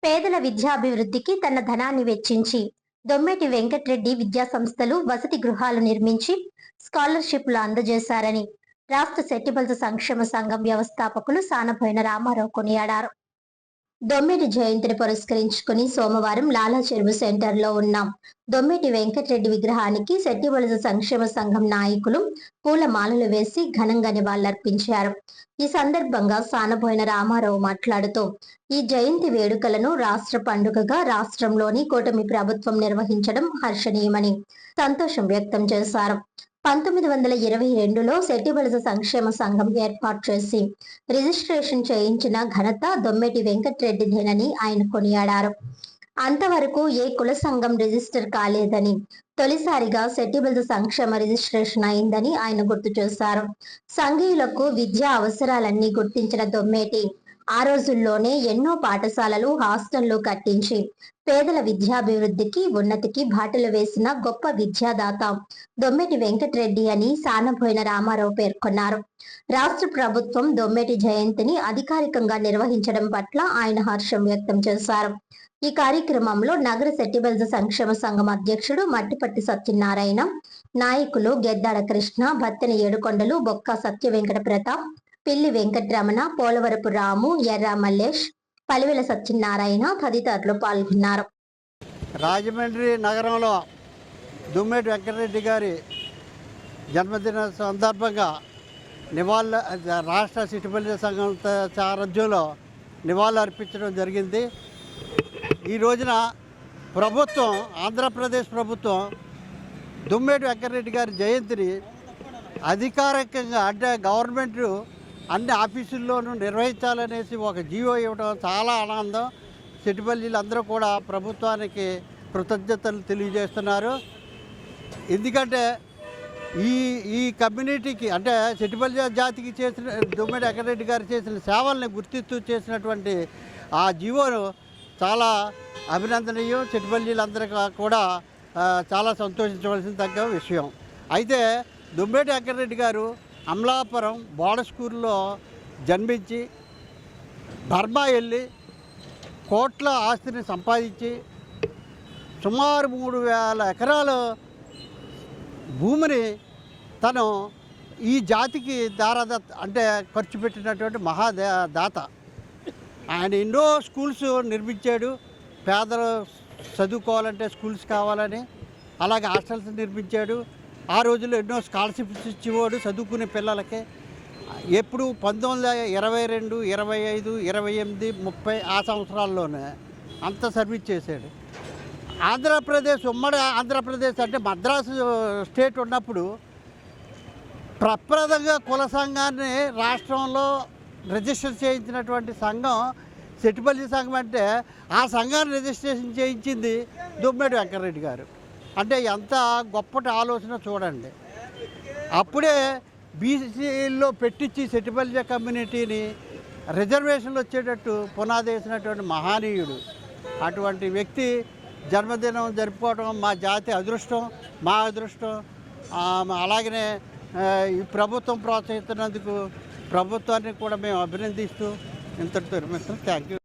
పేదల విద్యాభివృద్ధికి తన ధనాన్ని వెచ్చించి దొమ్మేటి వెంకట్రెడ్డి విద్యా సంస్థలు వసతి గృహాలు నిర్మించి స్కాలర్షిప్లు అందజేశారని రాష్ట్ర సెట్టిబల్స్ సంక్షేమ సంఘం వ్యవస్థాపకులు సానబోయిన రామారావు కొనియాడారు. దొమ్మేటి జయంతిని పురస్కరించుకుని సోమవారం లాలా చెరువు సెంటర్లో ఉన్న దొమ్మేటి వెంకట్రెడ్డి విగ్రహానికి సెట్టిబల్స్ సంక్షేమ సంఘం నాయకులు పూలమాలలు వేసి ఘనంగా నివాళులర్పించారు. ఈ సందర్భంగా సానబోయిన రామారావు మాట్లాడుతూ ఈ జయంతి వేడుకలను రాష్ట్ర పండుగగా రాష్ట్రంలోని కూటమి ప్రభుత్వం నిర్వహించడం హర్షణీయమని సంతోషం వ్యక్తం చేశారు. 1922లో సెట్టిబల్స్ సంక్షేమ సంఘం ఏర్పాటు చేసి రిజిస్ట్రేషన్ చేయించిన ఘనత దొమ్మేటి వెంకట్రెడ్డిదేనని ఆయన కొనియాడారు. అంతవరకు ఏ కుల సంఘం రిజిస్టర్ కాలేదని, తొలిసారిగా సెట్టిబల్స్ సంక్షేమ రిజిస్ట్రేషన్ అయిందని ఆయన గుర్తు చేశారు. సంఘీయులకు విద్యా అవసరాలన్నీ గుర్తించిన దొమ్మేటి ఆ రోజుల్లోనే ఎన్నో పాఠశాలలు, హాస్టళ్లు కట్టించి పేదల విద్యాభివృద్ధికి, ఉన్నతికి బాటలు వేసిన గొప్ప విద్యాదాత దొమ్మేటి వెంకట్రెడ్డి అని సానబోయిన రామారావు పేర్కొన్నారు. రాష్ట్ర ప్రభుత్వం దొమ్మేటి జయంతిని అధికారికంగా నిర్వహించడం పట్ల ఆయన హర్షం వ్యక్తం చేశారు. ఈ కార్యక్రమంలో నగర సెట్టిబల్స్ సంక్షేమ సంఘం అధ్యక్షుడు మట్టిపట్టి సత్యనారాయణ, నాయకులు గెద్దాడ కృష్ణ, బత్తెన ఏడుకొండలు, బొక్క సత్య వెంకట ప్రతాప్, పిల్లి వెంకటరమణ, పోలవరపు రాము, ఎర్ర మల్లేష్, పలివెల సత్యనారాయణ తదితరులు పాల్గొన్నారు. రాజమండ్రి నగరంలో దొమ్మేటి వెంకటరెడ్డి గారి జన్మదిన సందర్భంగా రాష్ట్ర సెట్టిబల్స్ సంఘం సారథ్యంలో నివాళులు అర్పించడం జరిగింది. ఈ రోజున ప్రభుత్వం, ఆంధ్రప్రదేశ్ ప్రభుత్వం దొమ్మేటి వెంకటరెడ్డి గారి జయంతిని అధికారికంగా, అంటే గవర్నమెంట్ అన్ని ఆఫీసుల్లోనూ నిర్వహించాలనేసి ఒక జీవో ఇవ్వడం చాలా ఆనందం. సెట్టిబల్జీలు అందరూ కూడా ప్రభుత్వానికి కృతజ్ఞతలు తెలియజేస్తున్నారు. ఎందుకంటే ఈ కమ్యూనిటీకి, అంటే సెట్టిబల్జీ జాతికి చేసిన దొమ్మేటి వెంకటరెడ్డి గారు చేసిన సేవల్ని గుర్తిస్తూ చేసినటువంటి ఆ జీవోను చాలా అభినందనీయం. సెట్టిబల్జీలందరికీ కూడా చాలా సంతోషించవలసిన తగ్గ విషయం. అయితే దొమ్మేటి వెంకటరెడ్డి గారు అమలాపురం బోర్డర్ స్కూల్లో జన్మించి బర్మా వెళ్ళి కోట్ల ఆస్తిని సంపాదించి సుమారు 3000 ఎకరాల భూమిని తను ఈ జాతికి అంటే ఖర్చు పెట్టినటువంటి మహాదాత. ఆయన ఎన్నో స్కూల్స్ నిర్మించాడు. పేదలు చదువుకోవాలంటే స్కూల్స్ కావాలని, అలాగే హాస్టల్స్ నిర్మించాడు. ఆ రోజుల్లో ఎన్నో స్కాలర్షిప్స్ ఇచ్చేవాడు చదువుకునే పిల్లలకి. ఎప్పుడు 1922, 25, 28, 30 ఆ సంవత్సరాల్లోనే అంత సర్వీస్ చేశాడు. ఆంధ్రప్రదేశ్, ఉమ్మడి ఆంధ్రప్రదేశ్ అంటే మద్రాసు స్టేట్ ఉన్నప్పుడు ప్రప్రదంగా కుల సంఘాన్ని రాష్ట్రంలో రిజిస్టర్ చేయించినటువంటి సంఘం సెట్టిబల్జీ సంఘం. అంటే ఆ సంఘాన్ని రిజిస్ట్రేషన్ చేయించింది దొమ్మేటి వెంకటరెడ్డి గారు. అంటే ఎంత గొప్పటి ఆలోచన చూడండి. అప్పుడే బీసీలో పెట్టించి సెట్టిబల్జీ కమ్యూనిటీని రిజర్వేషన్లు వచ్చేటట్టు పునాది వేసినటువంటి మహానీయుడు. అటువంటి వ్యక్తి జన్మదినం జరుపుకోవడం మా జాతి అదృష్టం, మా అదృష్టం. అలాగనే ఈ ప్రభుత్వం ప్రోత్సహిస్తున్నందుకు ప్రభుత్వాన్ని కూడా మేము అభినందిస్తూ ఇంతటితో విరమిస్తాం. Thank you.